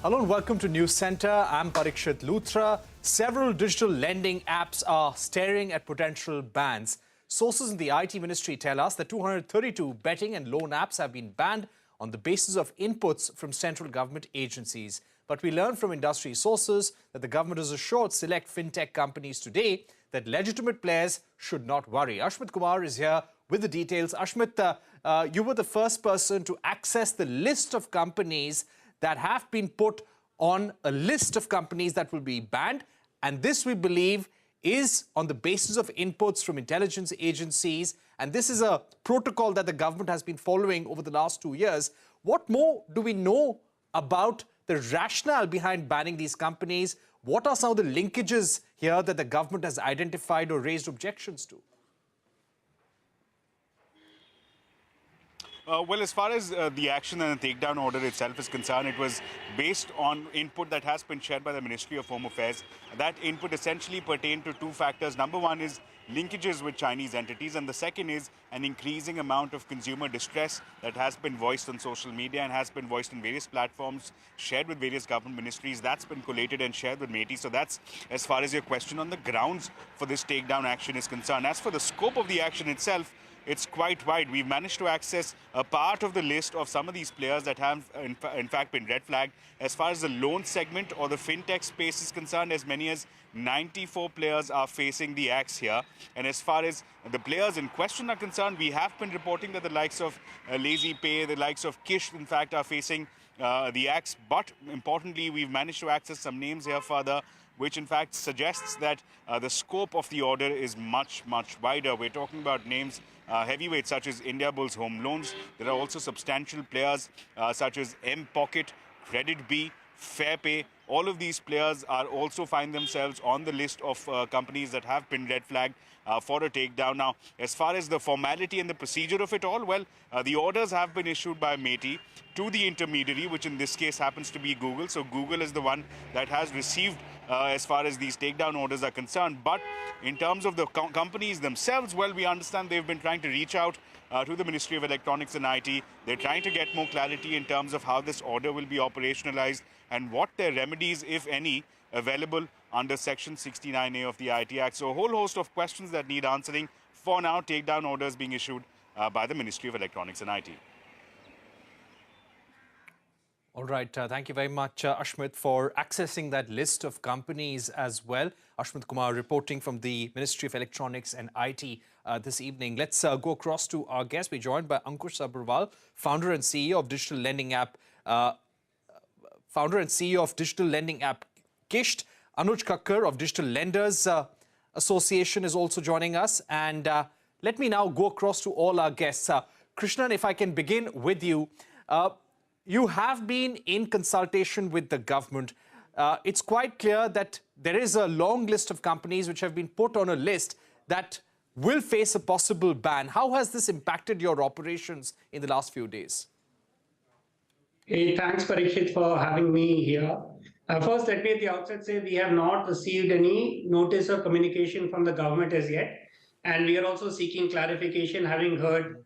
Hello and welcome to Newscentre. I'm Kissht Luthra. Several digital lending apps are staring at potential bans. Sources in the IT ministry tell us that 232 betting and loan apps have been banned on the basis of inputs from central government agencies. But we learned from industry sources that the government has assured select fintech companies today that legitimate players should not worry. Ashmit Kumar is here with the details. Ashmit, you were the first person to access the list of companies that have been put on a list of companies that will be banned. And this, we believe, is on the basis of inputs from intelligence agencies. And this is a protocol that the government has been following over the last 2 years. What more do we know about the rationale behind banning these companies? What are some of the linkages here that the government has identified or raised objections to? Well, as far as the action and the takedown order itself is concerned, it was based on input that has been shared by the Ministry of Home Affairs. That input essentially pertained to two factors. Number one is linkages with Chinese entities, and the second is an increasing amount of consumer distress that has been voiced on social media and has been voiced in various platforms, shared with various government ministries. That's been collated and shared with MeitY. So that's as far as your question on the grounds for this takedown action is concerned. As for the scope of the action itself, it's quite wide. We've managed to access a part of the list of some of these players that have, in fact, been red flagged. As far as the loan segment or the fintech space is concerned, as many as 94 players are facing the axe here. And as far as the players in question are concerned, we have been reporting that the likes of Lazy Pay, the likes of Kissht, in fact, are facing the axe. But importantly, we've managed to access some names here further, which in fact suggests that the scope of the order is much, much wider. We're talking about names, heavyweights such as Indiabulls Home Loans. There are also substantial players such as M-Pocket, Credit B, Fairpay. All of these players are also find themselves on the list of companies that have been red flagged for a takedown. Now, as far as the formality and the procedure of it all, well, the orders have been issued by MeitY to the intermediary, which in this case happens to be Google. So Google is the one that has received as far as these takedown orders are concerned. But in terms of the companies themselves, well, we understand they've been trying to reach out to the Ministry of Electronics and IT. They're trying to get more clarity in terms of how this order will be operationalized and what their remedies, if any, available under Section 69A of the IT Act. So a whole host of questions that need answering. For now, takedown orders being issued by the Ministry of Electronics and IT. All right. Thank you very much, Ashmit, for accessing that list of companies as well. Ashmit Kumar reporting from the Ministry of Electronics and IT this evening. Let's go across to our guest. We're joined by Ankush Sabharwal, founder and CEO of digital lending app Kissht. Anuj Kacker of Digital Lenders Association is also joining us. And let me now go across to all our guests. Krishnan, if I can begin with you. You have been in consultation with the government. It's quite clear that there is a long list of companies which have been put on a list that will face a possible ban. How has this impacted your operations in the last few days? Hey, thanks, Parikshit, for having me here. First, let me at the outset say we have not received any notice or communication from the government as yet. And we are also seeking clarification, having heard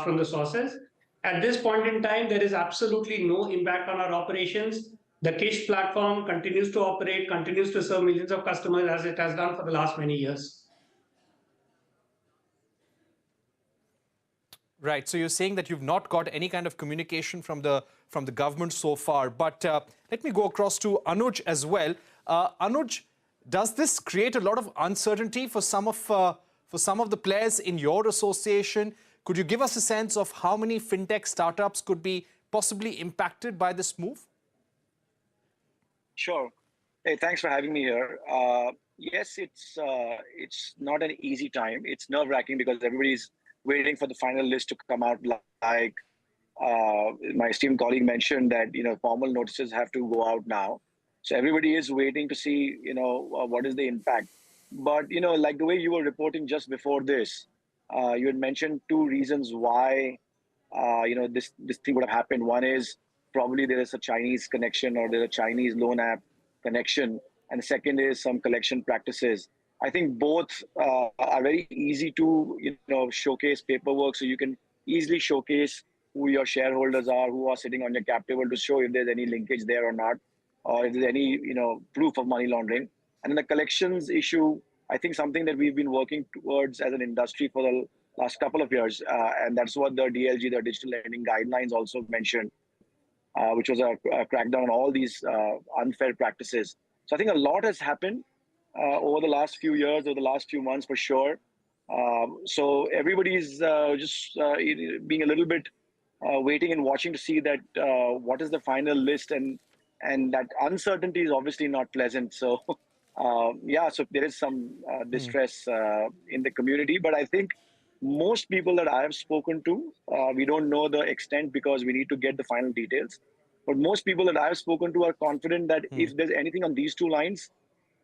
from the sources. At this point in time, there is absolutely no impact on our operations. The Kissht platform continues to operate, continues to serve millions of customers as it has done for the last many years. Right. So you're saying that you've not got any kind of communication from the government so far. But let me go across to Anuj as well. Anuj, does this create a lot of uncertainty for some of the players in your association? Could you give us a sense of how many fintech startups could be possibly impacted by this move? Sure. Hey, thanks for having me here. Yes, it's not an easy time. It's nerve-wracking because everybody's waiting for the final list to come out. Like my esteemed colleague mentioned that formal notices have to go out now, so everybody is waiting to see what is the impact. But like the way you were reporting just before this. You had mentioned two reasons why, this thing would have happened. One is probably there is a Chinese connection or there's a Chinese loan app connection. And the second is some collection practices. I think both are very easy to, showcase paperwork. So you can easily showcase who your shareholders are, who are sitting on your cap table to show if there's any linkage there or not. or if there's any, proof of money laundering. And then the collections issue, I think something that we've been working towards as an industry for the last couple of years, and that's what the DLG, the Digital Lending Guidelines, also mentioned, which was a crackdown on all these unfair practices. So I think a lot has happened over the last few years, over the last few months for sure. So everybody's just being a little bit waiting and watching to see that what is the final list, and that uncertainty is obviously not pleasant. So yeah, so there is some distress in the community, but I think most people that I have spoken to, we don't know the extent because we need to get the final details. But most people that I have spoken to are confident that if there's anything on these two lines,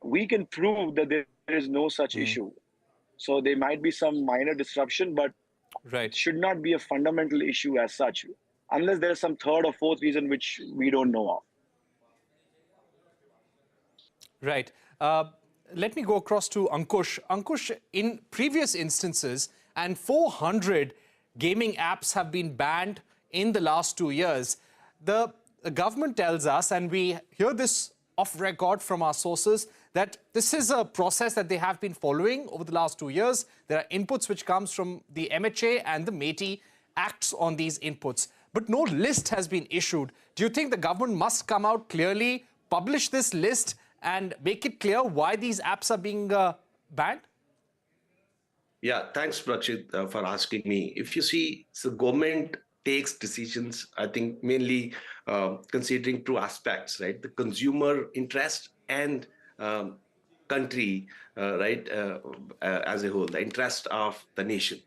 we can prove that there is no such issue. So there might be some minor disruption, but it should not be a fundamental issue as such, unless there's some third or fourth reason which we don't know of. Right. Let me go across to Ankush. Ankush, in previous instances, and 400 gaming apps have been banned in the last 2 years. The government tells us, and we hear this off record from our sources, that this is a process that they have been following over the last 2 years. There are inputs which comes from the MHA, and the MeitY acts on these inputs. But no list has been issued. Do you think the government must come out clearly, publish this list, and make it clear why these apps are being banned? Yeah, thanks, Prakshit, for asking me. If you see, the government takes decisions, I think, mainly considering two aspects, right? The consumer interest and country, right, as a whole, the interest of the nation.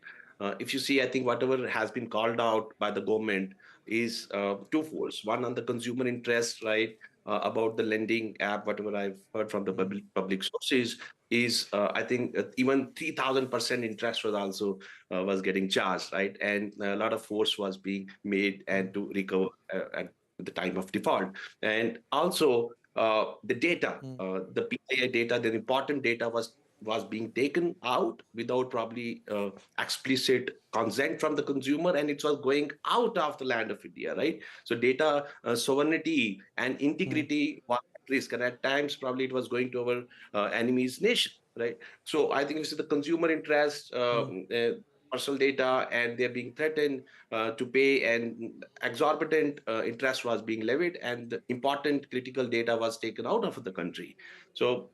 If you see, I think whatever has been called out by the government is twofold. One on the consumer interest, right, about the lending app, whatever I've heard from the public sources, is I think even 3,000% interest was also was getting charged, right? And a lot of force was being made and to recover at the time of default. And also the data, the PII data, the important data was being taken out without probably explicit consent from the consumer, and it was going out of the land of India, right? So data sovereignty and integrity was at risk, and at times probably it was going to our enemy's nation, right? So I think this is the consumer interest, personal data, and they're being threatened to pay, and exorbitant interest was being levied, and the important critical data was taken out of the country. So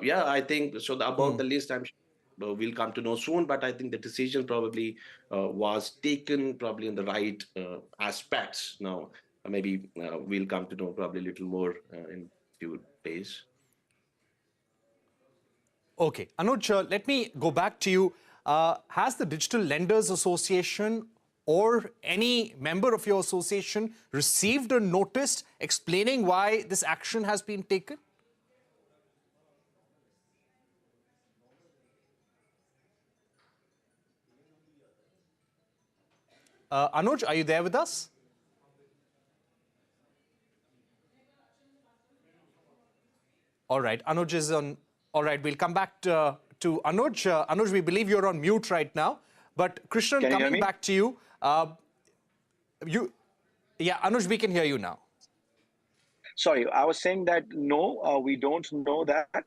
yeah, I think so. About the list, I'm sure we'll come to know soon. But I think the decision probably was taken probably in the right aspects. Now, maybe we'll come to know probably a little more in a few days. Okay, Anuj, let me go back to you. Has the Digital Lenders Association or any member of your association received a notice explaining why this action has been taken? Anuj, are you there with us? All right, Anuj is on. All right, we'll come back to Anuj. Anuj, we believe you're on mute right now. But Krishnan, coming back to you, yeah, Anuj, we can hear you now. Sorry, I was saying that no, we don't know that.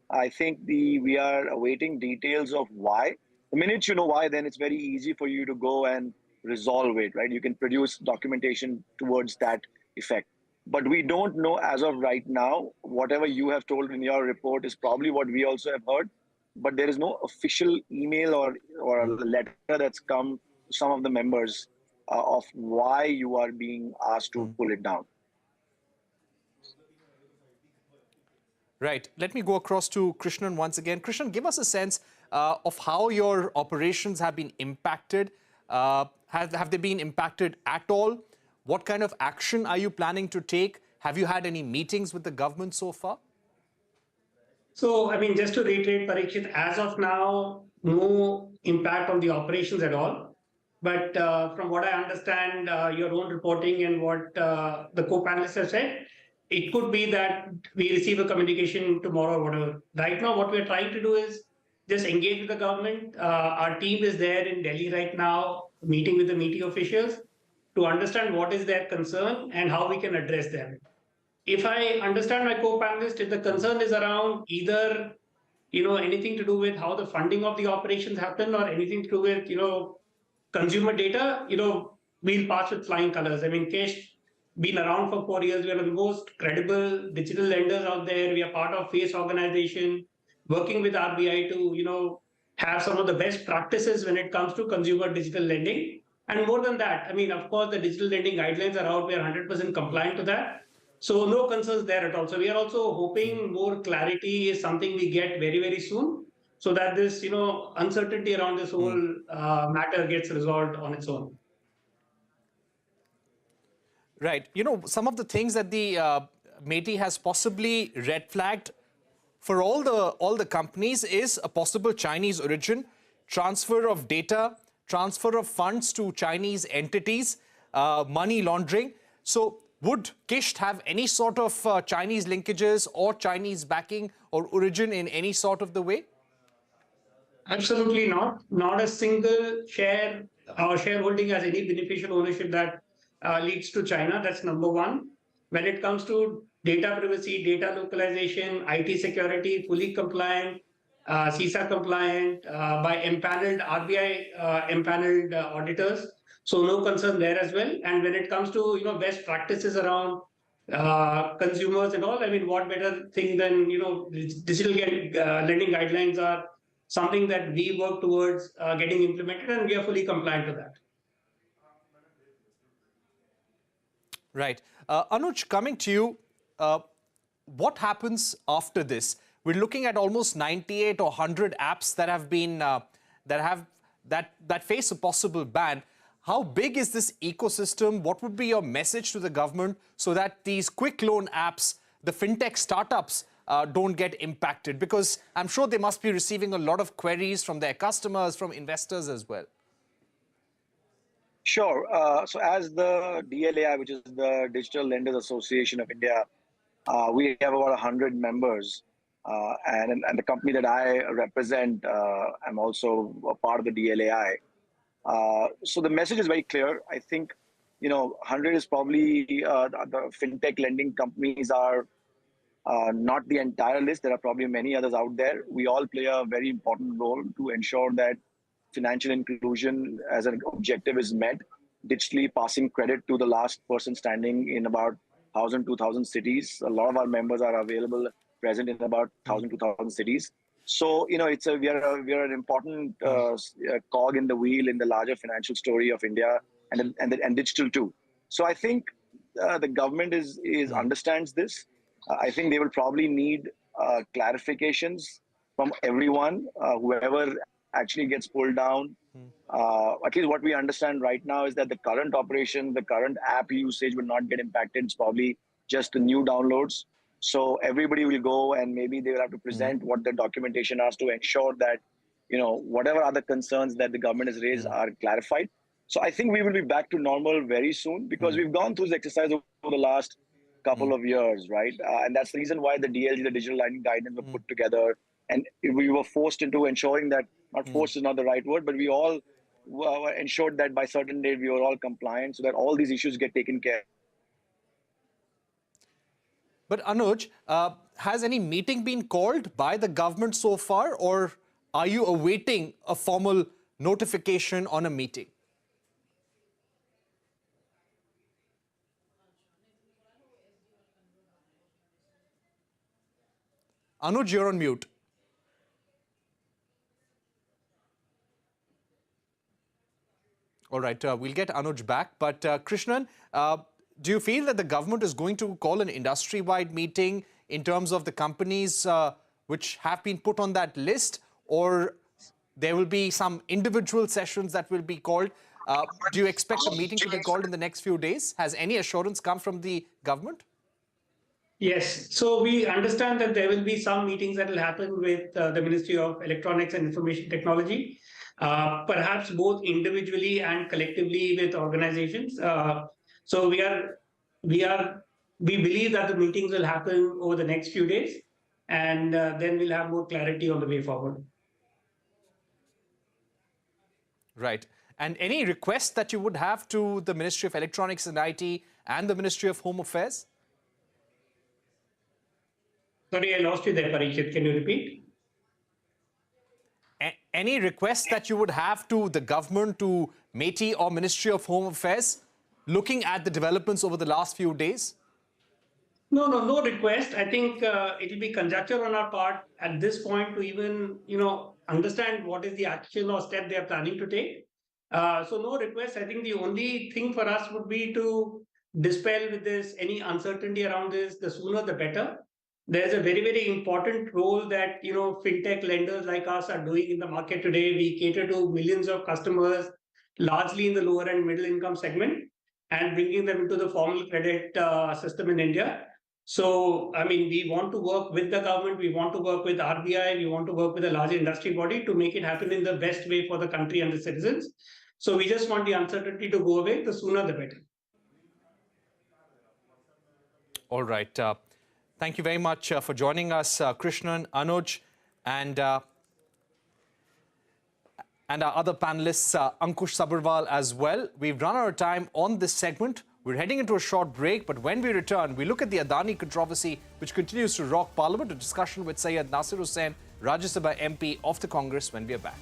I think we are awaiting details of why. The minute you know why, then it's very easy for you to go and resolve it, right? You can produce documentation towards that effect. But we don't know as of right now. Whatever you have told in your report is probably what we also have heard. But there is no official email or a letter that's come to some of the members of why you are being asked to pull it down. Right. Let me go across to Krishnan once again. Krishnan, give us a sense of how your operations have been impacted. Have they been impacted at all? What kind of action are you planning to take? Have you had any meetings with the government so far? So, I mean, just to reiterate, Parikshit, as of now, no impact on the operations at all. But from what I understand, your own reporting and what the co-panelists have said, it could be that we receive a communication tomorrow or whatever. Right now, what we're trying to do is just engage with the government. Our team is there in Delhi right now, meeting with the MeitY officials to understand what is their concern and how we can address them. if I understand my co-panelist, if the concern is around either, anything to do with how the funding of the operations happen or anything to do with, consumer data, we'll pass with flying colors. I mean, Kissht been around for 4 years. We are the most credible digital lenders out there. We are part of FACE organization, working with RBI to, have some of the best practices when it comes to consumer digital lending. And more than that, I mean, of course, the digital lending guidelines are out. We are 100% compliant to that. So no concerns there at all. So we are also hoping more clarity is something we get very, very soon, so that this, uncertainty around this whole matter gets resolved on its own. Right. Some of the things that the MeitY has possibly red flagged for all the companies is a possible Chinese origin, transfer of data, transfer of funds to Chinese entities, money laundering. So would Kissht have any sort of Chinese linkages or Chinese backing or origin in any sort of the way? Absolutely not. Not a single share or shareholding has any beneficial ownership that leads to China. That's number one. When it comes to data privacy, data localization, IT security, fully compliant, CISA compliant by empaneled RBI empaneled auditors. So no concern there as well. And when it comes to best practices around consumers and all, I mean, what better thing than digital lending guidelines are something that we work towards getting implemented, and we are fully compliant to that. Right. Anuj, coming to you, what happens after this? We're looking at almost 98 or 100 apps that have been that face a possible ban. How big is this ecosystem? What would be your message to the government so that these quick loan apps, the fintech startups, don't get impacted? Because I'm sure they must be receiving a lot of queries from their customers, from investors as well. Sure. So as the DLAI, which is the Digital Lenders Association of India, we have about 100 members. And the company that I represent, I'm also a part of the DLAI. So the message is very clear. I think, 100 is probably the fintech lending companies are not the entire list. There are probably many others out there. We all play a very important role to ensure that financial inclusion as an objective is met, digitally passing credit to the last person standing in about 1,000, 2,000 cities. A lot of our members are available, present in about 1,000, 2,000 cities. So, we are an important cog in the wheel in the larger financial story of India and digital too. So I think the government understands this. I think they will probably need clarifications from everyone, whoever actually gets pulled down. At least what we understand right now is that the current operation, the current app usage will not get impacted. It's probably just the new downloads. So everybody will go and maybe they will have to present what the documentation has to ensure that, whatever other concerns that the government has raised are clarified. So I think we will be back to normal very soon because we've gone through this exercise over the last couple of years, right? And that's the reason why the DLG, the digital lending guidance, were put together. And we were forced into ensuring that, not forced is not the right word, but we all ensured that by certain date we were all compliant so that all these issues get taken care of. But Anuj, has any meeting been called by the government so far, or are you awaiting a formal notification on a meeting? Anuj, you're on mute. All right, we'll get Anuj back. But Krishnan, do you feel that the government is going to call an industry-wide meeting in terms of the companies which have been put on that list, or there will be some individual sessions that will be called? Do you expect a meeting to be called in the next few days? Has any assurance come from the government? Yes. So we understand that there will be some meetings that will happen with the Ministry of Electronics and Information Technology, perhaps both individually and collectively with organizations. So we believe that the meetings will happen over the next few days, and then we'll have more clarity on the way forward. Right. And any requests that you would have to the Ministry of Electronics and IT and the Ministry of Home Affairs? Sorry, I lost you there, Parikshit. Can you repeat? Any requests that you would have to the government, to MeitY or Ministry of Home Affairs, looking at the developments over the last few days? No request. I think it will be conjecture on our part at this point to even, understand what is the action or step they are planning to take. So no request. I think the only thing for us would be to dispel with this any uncertainty around this. The sooner the better. There's a very, very important role that, fintech lenders like us are doing in the market today. We cater to millions of customers, largely in the lower and middle income segment, and bringing them into the formal credit system in India. So, I mean, we want to work with the government, we want to work with RBI, we want to work with a larger industry body to make it happen in the best way for the country and the citizens. So we just want the uncertainty to go away. The sooner the better. All right. Thank you very much for joining us, Krishnan, Anuj, and our other panelists, Ankush Sabharwal as well. We've run out of time on this segment. We're heading into a short break, but when we return, we look at the Adani controversy, which continues to rock Parliament. A discussion with Syed Nasir Hussain, Rajya Sabha MP of the Congress, when we are back.